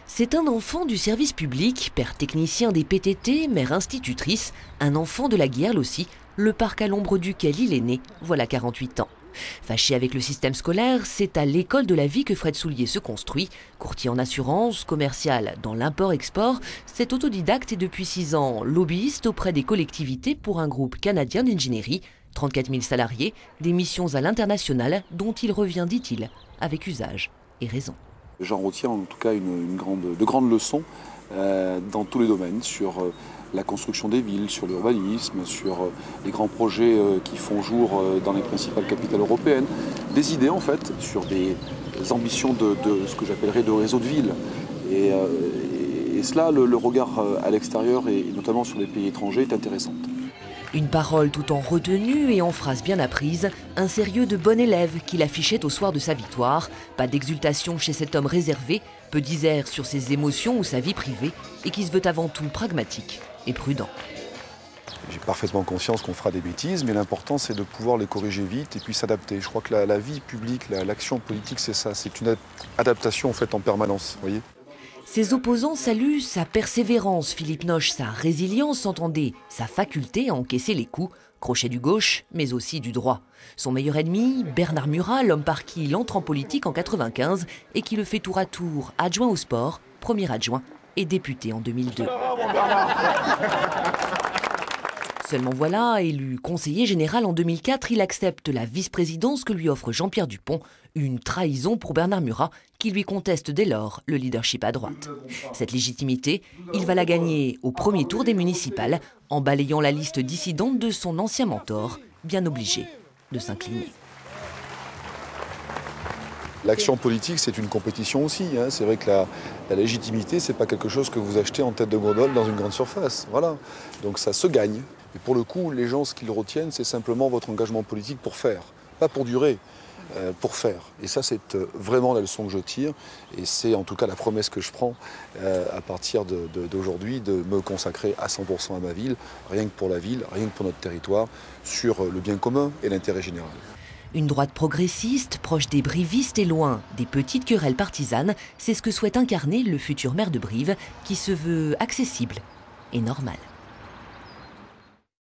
C'est un enfant du service public, père technicien des PTT, mère institutrice, un enfant de la Guiers aussi, le parc à l'ombre duquel il est né, voilà 48 ans. Fâché avec le système scolaire, c'est à l'école de la vie que Fred Soulier se construit. Courtier en assurance, commercial dans l'import-export, cet autodidacte est depuis 6 ans lobbyiste auprès des collectivités pour un groupe canadien d'ingénierie. 34 000 salariés, des missions à l'international dont il revient, dit-il, avec usage et raison. J'en retiens en tout cas de grandes leçons dans tous les domaines, sur la construction des villes, sur l'urbanisme, sur les grands projets qui font jour dans les principales capitales européennes. Des idées en fait sur des ambitions de ce que j'appellerais de réseau de villes. Et cela, le regard à l'extérieur et notamment sur les pays étrangers est intéressant. Une parole tout en retenue et en phrases bien apprises, un sérieux de bon élève qu'il affichait au soir de sa victoire. Pas d'exultation chez cet homme réservé, peu disert sur ses émotions ou sa vie privée, et qui se veut avant tout pragmatique et prudent. J'ai parfaitement conscience qu'on fera des bêtises, mais l'important c'est de pouvoir les corriger vite et puis s'adapter. Je crois que la vie publique, l'action politique, c'est ça, c'est une adaptation en fait en permanence, voyez. Ses opposants saluent sa persévérance, Philippe Noche, sa résilience, entendez, sa faculté à encaisser les coups, crochet du gauche, mais aussi du droit. Son meilleur ennemi, Bernard Murat, l'homme par qui il entre en politique en 1995 et qui le fait tour à tour adjoint au sport, premier adjoint et député en 2002. Seulement voilà, élu conseiller général en 2004, il accepte la vice-présidence que lui offre Jean-Pierre Dupont, une trahison pour Bernard Murat, qui lui conteste dès lors le leadership à droite. Cette légitimité, il va la gagner au premier tour des municipales, en balayant la liste dissidente de son ancien mentor, bien obligé de s'incliner. L'action politique, c'est une compétition aussi. C'est vrai que la légitimité, c'est pas quelque chose que vous achetez en tête de gondole dans une grande surface. Voilà. Donc ça se gagne. Et pour le coup, les gens, ce qu'ils retiennent, c'est simplement votre engagement politique pour faire. Pas pour durer, pour faire. Et ça, c'est vraiment la leçon que je tire. Et c'est en tout cas la promesse que je prends à partir d'aujourd'hui, de me consacrer à 100% à ma ville, rien que pour la ville, rien que pour notre territoire, sur le bien commun et l'intérêt général. Une droite progressiste, proche des brivistes et loin des petites querelles partisanes, c'est ce que souhaite incarner le futur maire de Brive, qui se veut accessible et normal.